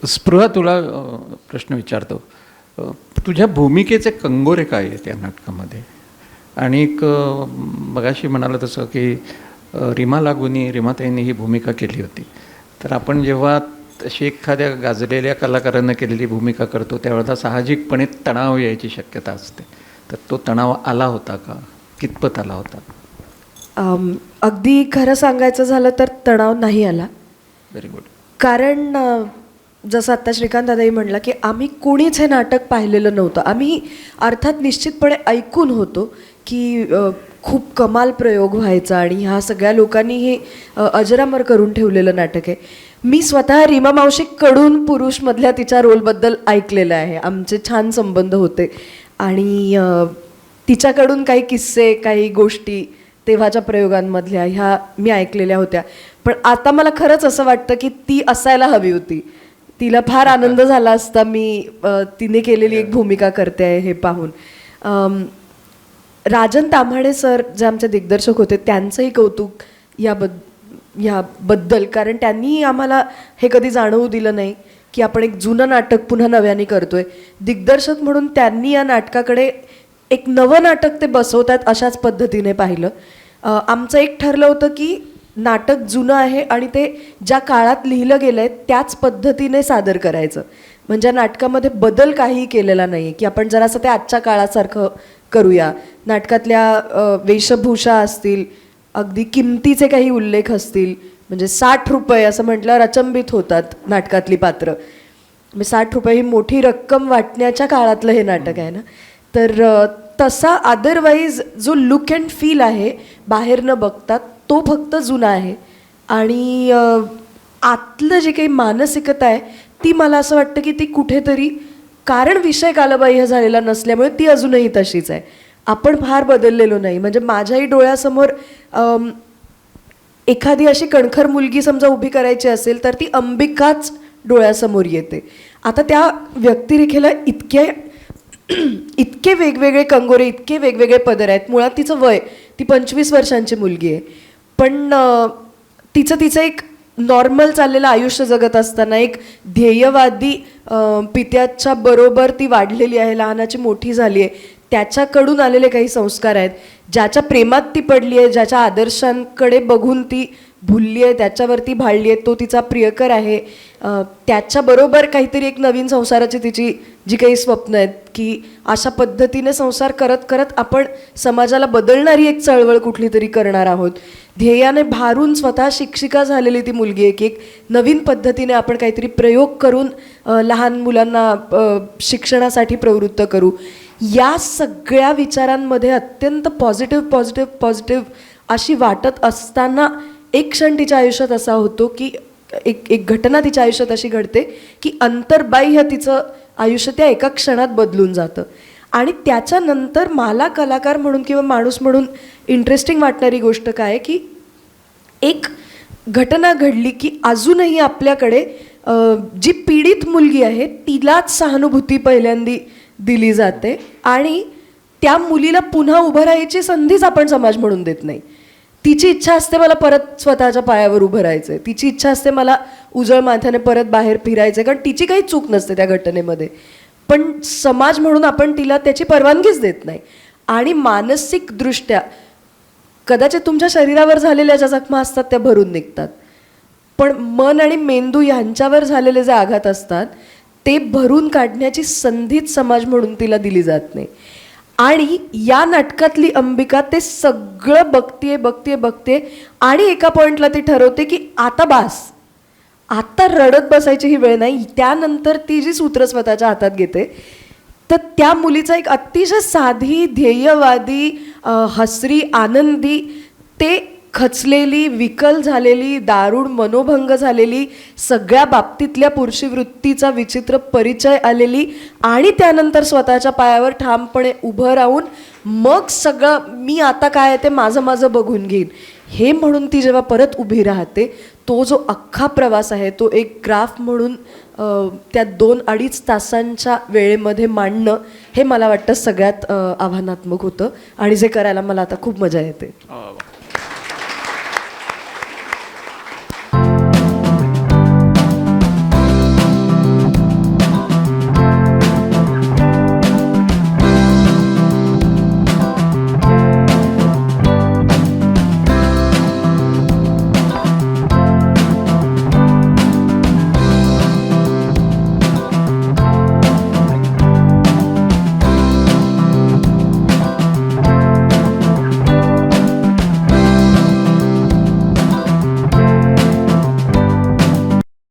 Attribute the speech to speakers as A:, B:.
A: स्पृहा, तुला प्रश्न विचारतो. तुझ्या भूमिकेचे कंगोरे काय आहेत या नाटकामध्ये? आणि एक मगाशी म्हणालं तसं की रीमा लागूनी, रीमाताईंनी ही भूमिका केली होती. तर आपण जेव्हा अशी एखाद्या गाजलेल्या कलाकारांना केलेली भूमिका करतो त्यावेळेला साहजिकपणे तणाव यायची शक्यता असते. तर तो तणाव आला होता का? कितपत आला होता?
B: अगदी खरं सांगायचं झालं तर तणाव नाही आला.
A: Very good.
B: कारण जसं आत्ता श्रीकांत दादाही म्हणला की आम्ही कोणीच हे नाटक पाहिलेलं नव्हतं. आम्ही अर्थात निश्चितपणे ऐकून होतो की खूप कमाल प्रयोग व्हायचा आणि ह्या सगळ्या लोकांनी हे अजरामर करून ठेवलेलं नाटक आहे. मी स्वतः रीमा मावशीकडून पुरुषमधल्या तिच्या रोलबद्दल ऐकलेलं आहे. आमचे छान संबंध होते आणि तिच्याकडून काही किस्से, काही गोष्टी तेव्हाच्या प्रयोगांमधल्या ह्या मी ऐकलेल्या होत्या. पण आता मला खरंच असं वाटतं की ती असायला हवी होती. तिला फार आनंद झाला असता मी तिने केलेली एक भूमिका करते आहे हे पाहून. राजन ताम्हाणे सर जे आमचे दिग्दर्शक होते त्यांचंही कौतुक ह्याबद्दल, कारण त्यांनी आम्हाला हे कधी जाणवू दिलं नाही की आपण एक जुनं नाटक पुन्हा नव्याने करतोय. दिग्दर्शक म्हणून त्यांनी या नाटकाकडे एक नवं नाटक ते बसवतात अशाच पद्धतीने पाहिलं. आमचं एक ठरलं होतं की नाटक जुनं आहे आणि ते ज्या काळात लिहिलं गेलं आहे त्याच पद्धतीने सादर करायचं. म्हणजे नाटकामध्ये बदल काहीही केलेला नाही की आपण जरासं ते आजच्या काळासारखं करूया. नाटकातल्या वेशभूषा असतील, अगदी किमतीचे काही उल्लेख असतील, म्हणजे 60 रुपये असं म्हटल्यावर अचंबित होतात नाटकातली पात्र. म्हणजे 60 रुपये ही मोठी रक्कम वाटण्याच्या काळातलं हे नाटक आहे ना. तर तसा अदरवाईज जो लुक अँड फील आहे बाहेर न बघता तो फक्त जुना आहे. आणि आतलं जे काही मानसिकता आहे ती मला असं वाटतं की ती कुठेतरी, कारण विषय कालबाह्य झालेला नसल्यामुळे ती अजूनही तशीच आहे. आपण फार बदललेलो नाही. म्हणजे माझ्याही डोळ्यासमोर एखादी अशी कणखर मुलगी समजा उभी करायची असेल तर ती अंबिकाच डोळ्यासमोर येते. आता त्या व्यक्तिरेखेला इतके वेगवेगळे कंगोरे, इतके वेगवेगळे पदर आहेत. मुळात तिचं वय, ती 25 वर्षांची मुलगी आहे, पण तिचं एक नॉर्मल चाललेलं आयुष्य जगत असताना एक ध्येयवादी पित्याच्या बरोबर ती वाढलेली आहे, लहानाची मोठी झाली आहे. त्याच्याकडून आलेले काही संस्कार आहेत, ज्याच्या प्रेमात ती पडली आहे, ज्याच्या आदर्शांकडे बघून ती भुलली आहे, त्याच्यावरती भाळली आहे, तो तिचा प्रियकर आहे. त्याच्याबरोबर काहीतरी एक नवीन संसाराची तिची जी काही स्वप्न आहेत की अशा पद्धतीने संसार करत करत आपण समाजाला बदलणारी एक चळवळ कुठली तरी करणार आहोत. ध्येयाने भारून स्वतः शिक्षिका झालेली ती मुलगी आहे की एक नवीन पद्धतीने आपण काहीतरी प्रयोग करून लहान मुलांना शिक्षणासाठी प्रवृत्त करू. या सगळ्या विचारांमध्ये अत्यंत पॉझिटिव्ह अशी वाटत असताना एक क्षण तिच्या आयुष्यात असा होतो की एक घटना तिच्या आयुष्यात अशी घडते की अंतर्बाह्य तिचं आयुष्य त्या एका क्षणात बदलून जातं. आणि त्याच्यानंतर मला कलाकार म्हणून किंवा माणूस म्हणून इंटरेस्टिंग वाटणारी गोष्ट काय की एक घटना घडली की अजूनही आपल्याकडे जी पीडित मुलगी आहे तिलाच सहानुभूती पहिल्यांदी दिली जाते आणि त्या मुलीला पुन्हा उभं राहायची संधीच आपण समाज म्हणून देत नाही. तिची इच्छा असते मला परत स्वतःच्या पायावर उभं राहायचं आहे, तिची इच्छा असते मला उजळ माथ्याने परत बाहेर फिरायचं आहे, कारण तिची काही चूक नसते त्या घटनेमध्ये. पण समाज म्हणून आपण तिला त्याची परवानगीच देत नाही. आणि मानसिकदृष्ट्या कदाचित तुमच्या शरीरावर झालेल्या ज्या जखमा असतात त्या भरून निघतात, पण मन आणि मेंदू यांच्यावर झालेले जे आघात असतात ते भरून काढण्याची संधीच समाज म्हणून तिला दिली जात नाही. आणि या नाटकातली अंबिका ते सगळं बघते आणि एका पॉईंटला ती ठरवते की आता बास, आता रडत बसायची ही वेळ नाही. त्यानंतर ती जी सूत्र स्वतःच्या हातात घेते तर त्या मुलीचा एक अतिशय साधी, ध्येयवादी, हसरी, आनंदी, ते खचलेली, विकल झालेली, दारुण मनोभंग झालेली, सगळ्या बाबतीतल्या पुरुषी वृत्तीचा विचित्र परिचय आलेली आणि त्यानंतर स्वतःच्या पायावर ठामपणे उभं राहून मग सगळं मी आता काय आहे ते माझं बघून घेईन हे म्हणून ती जेव्हा परत उभी राहते, तो जो अख्खा प्रवास आहे तो एक ग्राफ म्हणून त्या 2-2.5 तासांच्या वेळेमध्ये मांडणं हे मला वाटतं सगळ्यात आव्हानात्मक होतं आणि जे करायला मला आता खूप मजा येते.